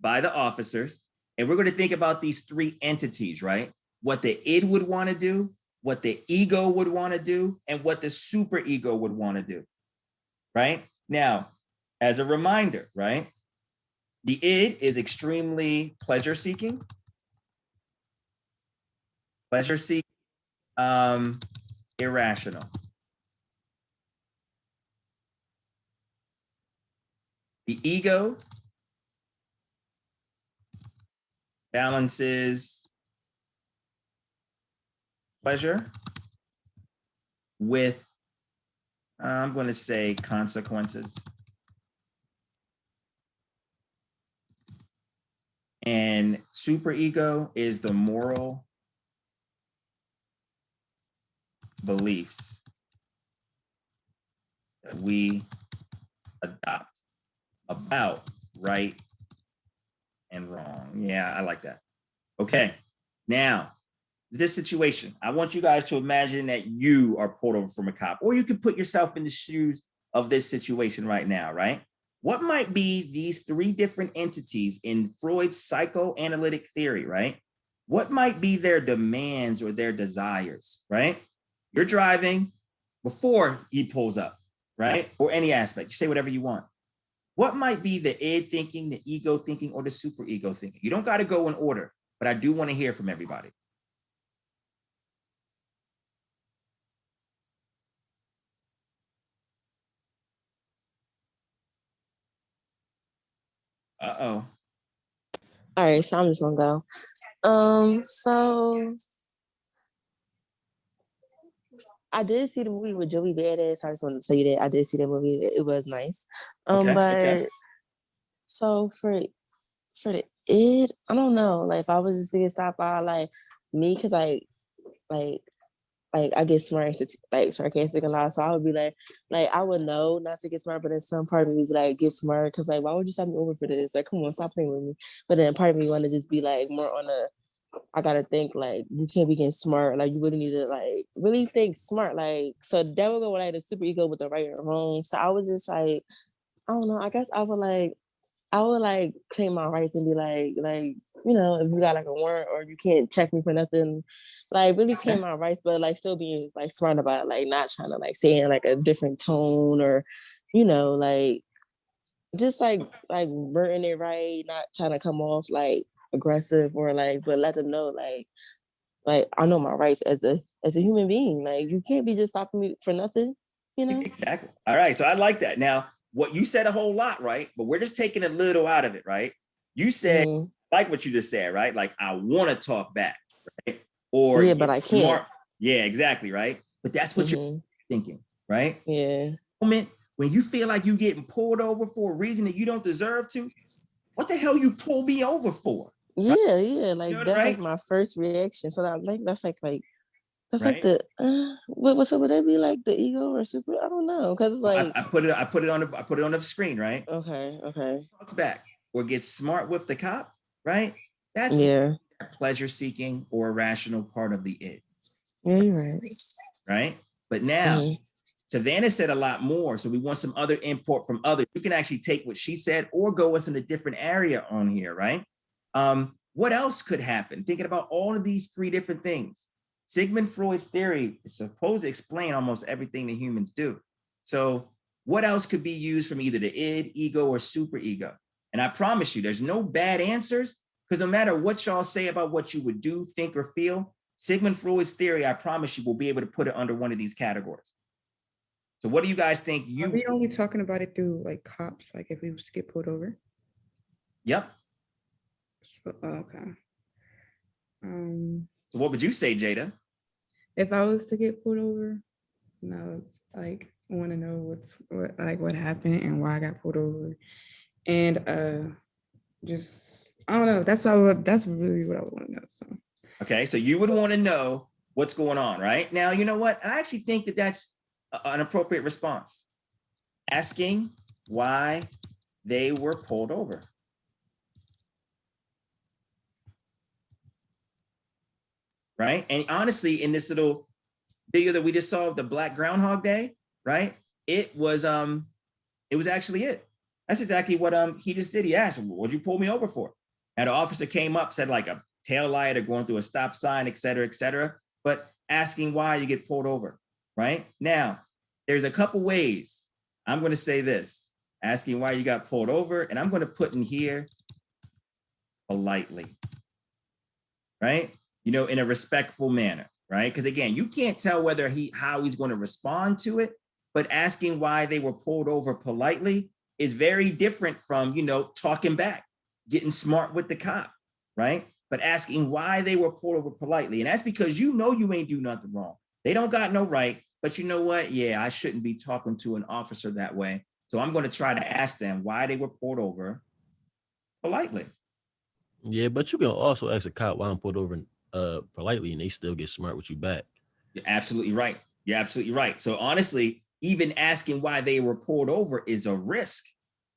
by the officers. And we're going to think about these three entities, right? What the id would want to do, what the ego would want to do, and what the superego would want to do, right? Now, as a reminder, right? The id is extremely pleasure-seeking. Pleasure-seeking, irrational. The ego balances pleasure with, I'm going to say, consequences. And superego is the moral beliefs that we adopt about right and wrong. Yeah, I like that. Okay, now, this situation, I want you guys to imagine that you are pulled over from a cop, or you can put yourself in the shoes of this situation right now, right? What might be these three different entities in Freud's psychoanalytic theory, right? What might be their demands or their desires, right? You're driving before he pulls up, right? Or any aspect, you say whatever you want. What might be the id thinking, the ego thinking, or the superego thinking? You don't got to go in order, but I do want to hear from everybody. Uh-oh. All right, so I'm just gonna go. So I did see the movie with Joey Badass. I just wanted to tell you that I did see that movie. It was nice. But so for the id, I don't know. Like if I was just to get stopped by like me, cause like like I get smart, like sarcastic a lot. So I would be like I would know not to get smart, but then some part of me would be like get smart because like why would you stop me over for this? Like come on, stop playing with me. But then part of me want to just be like more on a I gotta think like you can't be getting smart. Like you really need to like really think smart. Like so that would go with like the super ego with the right or wrong. So I would just like I don't know. I guess I would like claim my rights and be like, you know, if you got like a warrant or you can't check me for nothing, like really claim my rights, but like still being like smart about it, like not trying to like say in like a different tone or, you know, like just like wording it right, not trying to come off like aggressive or like, but let them know like I know my rights as a human being. Like you can't be just stopping me for nothing, you know? Exactly. All right. So I like that. Now, what you said a whole lot, right? But we're just taking a little out of it, right? You said, like what you just said, right? Like, I want to talk back, right? Or yeah, but I can't. Yeah, exactly, right? But that's what you're thinking, right? Yeah. Moment when you feel like you're getting pulled over for a reason that you don't deserve to, what the hell you pull me over for? Yeah, yeah. Like you know, that's right? like my first reaction. So that like that's like that's right? like the what's up? Would that be like the ego or super? I don't know because it's like I put it on the screen, right? Okay. Talks back or gets smart with the cop, right? That's pleasure seeking or irrational part of the id. Yeah, you're right. Right? But now Savannah said a lot more. So we want some other import from others. You can actually take what she said or go us in a different area on here, right? What else could happen? Thinking about all of these three different things. Sigmund Freud's theory is supposed to explain almost everything that humans do. So what else could be used from either the id, ego, or superego? And I promise you, there's no bad answers because no matter what y'all say about what you would do, think, or feel, Sigmund Freud's theory, I promise you, will be able to put it under one of these categories. So what do you guys think? Are we only talking about it through like cops, like if we was to get pulled over? Yep. So, okay. So what would you say, Jada? If I was to get pulled over, no, it's like I want to know what happened and why I got pulled over, and just I don't know. That's really what I would want to know. So. Okay, so you would want to know what's going on, right? Now, you know what? I actually think that that's an appropriate response. Asking why they were pulled over. Right? And honestly, in this little video that we just saw of the Black Groundhog Day, right? It was actually it. That's exactly what he just did. He asked, what'd you pull me over for? And the officer came up, said like a tail light or going through a stop sign, et cetera, but asking why you get pulled over, right? Now, there's a couple ways. I'm going to say this, asking why you got pulled over, and I'm going to put in here politely, right? You know, in a respectful manner, right? Because again, you can't tell how he's going to respond to it, but asking why they were pulled over politely is very different from, you know, talking back, getting smart with the cop, right? But asking why they were pulled over politely. And that's because you know you ain't do nothing wrong. They don't got no right, but you know what? Yeah, I shouldn't be talking to an officer that way. So I'm going to try to ask them why they were pulled over politely. Yeah, but you can also ask a cop why I'm pulled over politely and they still get smart with you back. You're absolutely right. You're absolutely right. So honestly, even asking why they were pulled over is a risk.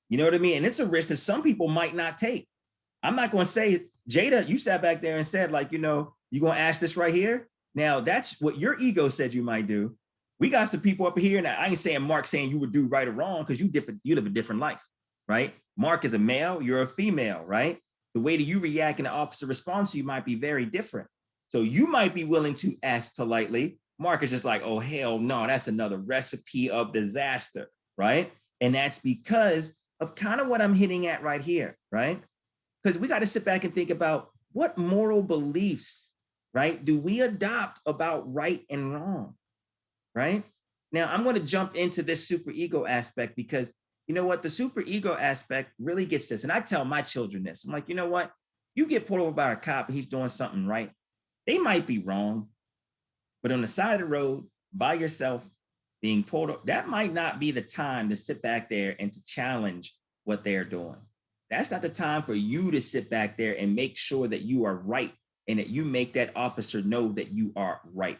You know what I mean? And it's a risk that some people might not take. I'm not going to say, Jada, you sat back there and said, like, you know, you're going to ask this right here. Now, that's what your ego said you might do. We got some people up here, and I ain't saying Mark saying you would do right or wrong because you live a different life, right? Mark is a male, you're a female, right? The way that you react and the officer responds to you might be very different. So you might be willing to ask politely. Mark is just like, oh, hell no, that's another recipe of disaster, right? And that's because of kind of what I'm hitting at right here, right? Because we got to sit back and think about what moral beliefs, right, do we adopt about right and wrong, right? Now, I'm going to jump into this superego aspect because you know what? The superego aspect really gets this. And I tell my children this. I'm like, you know what? You get pulled over by a cop and he's doing something right. They might be wrong, but on the side of the road by yourself being pulled over, that might not be the time to sit back there and to challenge what they're doing. That's not the time for you to sit back there and make sure that you are right and that you make that officer know that you are right.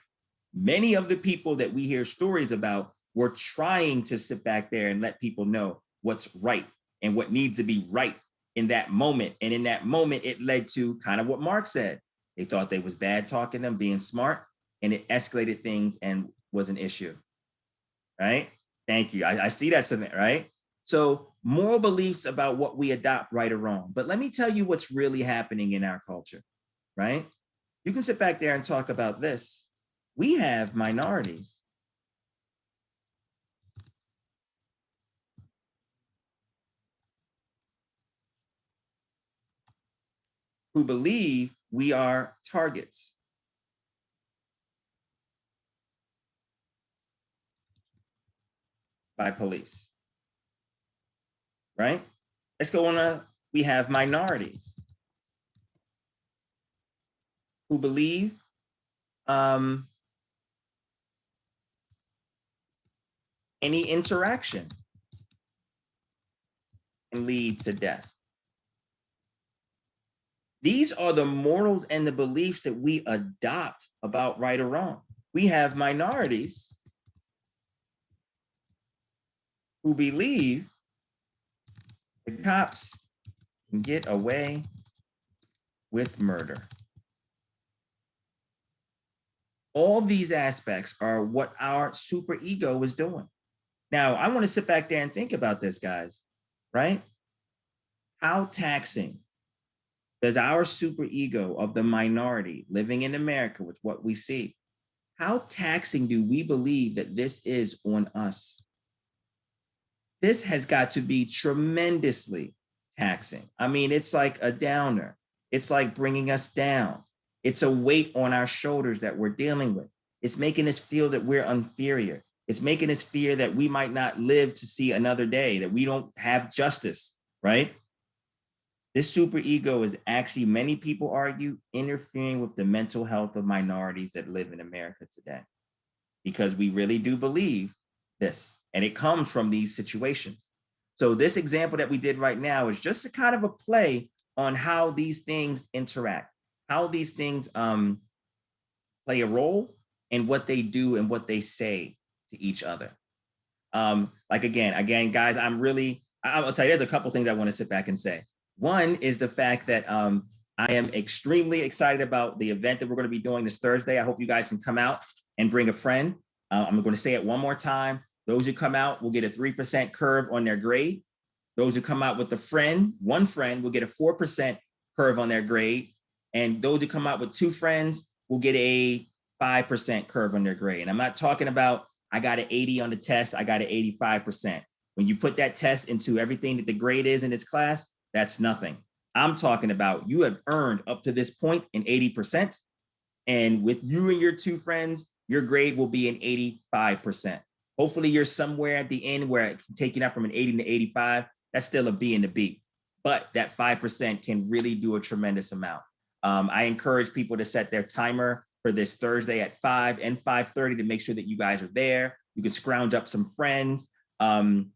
Many of the people that we hear stories about were trying to sit back there and let people know what's right and what needs to be right in that moment. And in that moment, it led to kind of what Mark said. They thought they was bad talking them, being smart, and it escalated things and was an issue, right? Thank you. I see that, right? So moral beliefs about what we adopt, right or wrong. But let me tell you what's really happening in our culture, right? You can sit back there and talk about this. We have minorities who believe we are targets. By police, right? Let's go on. We have minorities who believe any interaction can lead to death. These are the morals and the beliefs that we adopt about right or wrong. We have minorities who believe the cops can get away with murder. All these aspects are what our superego is doing. Now, I want to sit back there and think about this, guys, right? How taxing does our superego of the minority living in America with what we see, how taxing do we believe that this is on us? This has got to be tremendously taxing. I mean, it's like a downer. It's like bringing us down. It's a weight on our shoulders that we're dealing with. It's making us feel that we're inferior. It's making us fear that we might not live to see another day, that we don't have justice, right? This superego is actually, many people argue, interfering with the mental health of minorities that live in America today, because we really do believe this, and it comes from these situations. So this example that we did right now is just a kind of a play on how these things interact, how these things play a role in what they do and what they say to each other. Like again, guys, I'll tell you, there's a couple things I want to sit back and say. One is the fact that I am extremely excited about the event that we're going to be doing this Thursday. I hope you guys can come out and bring a friend. I'm going to say it one more time. Those who come out will get a 3% curve on their grade. Those who come out with a friend, one friend, will get a 4% curve on their grade. And those who come out with two friends will get a 5% curve on their grade. And I'm not talking about, I got an 80 on the test, I got an 85%. When you put that test into everything that the grade is in its class, that's nothing. I'm talking about you have earned up to this point an 80%. And with you and your two friends, your grade will be an 85%. Hopefully you're somewhere at the end where it can take you out from an 80 to 85. That's still a B and a B. But that 5% can really do a tremendous amount. I encourage people to set their timer for this Thursday at 5 and 5:30 to make sure that you guys are there. You can scrounge up some friends. I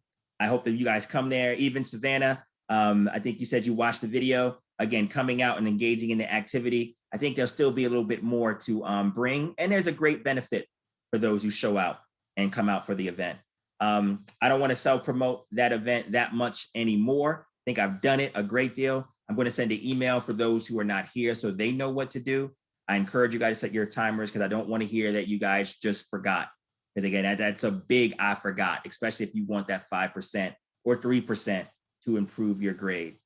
hope that you guys come there. Even Savannah, I think you said you watched the video. Again, coming out and engaging in the activity. I think there'll still be a little bit more to bring. And there's a great benefit for those who show out and come out for the event. I don't want to self-promote that event that much anymore. I think I've done it a great deal. I'm going to send an email for those who are not here so they know what to do. I encourage you guys to set your timers because I don't want to hear that you guys just forgot. Because again, that's a big I forgot, especially if you want that 5% or 3% to improve your grade.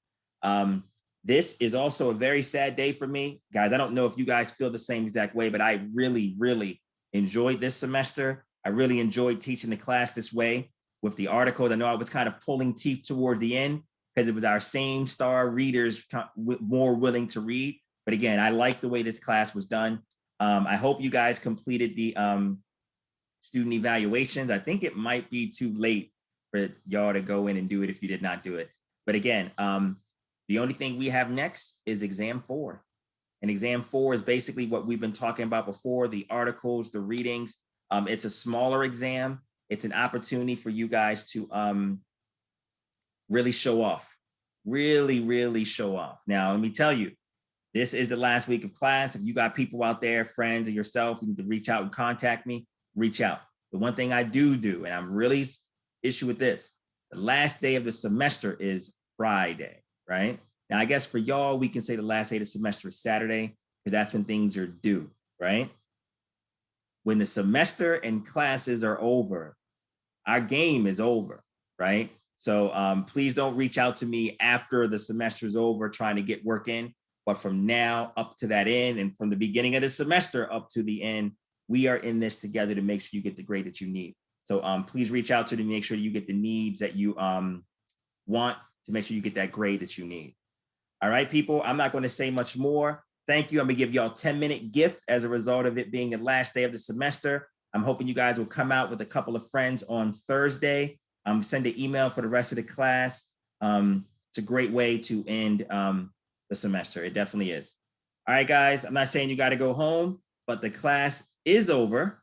This is also a very sad day for me. Guys, I don't know if you guys feel the same exact way, but I really, really enjoyed this semester. I really enjoyed teaching the class this way with the articles. I know I was kind of pulling teeth towards the end because it was our same star readers more willing to read. But again, I like the way this class was done. I hope you guys completed the student evaluations. I think it might be too late for y'all to go in and do it if you did not do it. But again, the only thing we have next is exam 4. And exam 4 is basically what we've been talking about before, the articles, the readings. It's a smaller exam. It's an opportunity for you guys to really show off, really show off. Now, let me tell you, This is the last week of class. If you got people out there, friends or yourself, you need to reach out and contact me, reach out. The one thing I do, and I'm really issue with this, the last day of the semester is Friday, right? Now, I guess for y'all, we can say the last day of the semester is Saturday because that's when things are due, right? When the semester and classes are over, our game is over, right? So please don't reach out to me after the semester is over trying to get work in. But from now up to that end and from the beginning of the semester up to the end, we are in this together to make sure you get the grade that you need. So please reach out to me, make sure you get the needs that you want to make sure you get that grade that you need. All right, people, I'm not going to say much more. Thank you. I'm going to give y'all a 10-minute gift as a result of it being the last day of the semester. I'm hoping you guys will come out with a couple of friends on Thursday. Send an email for the rest of the class. It's a great way to end the semester. It definitely is. All right, guys, I'm not saying you got to go home, but the class is over.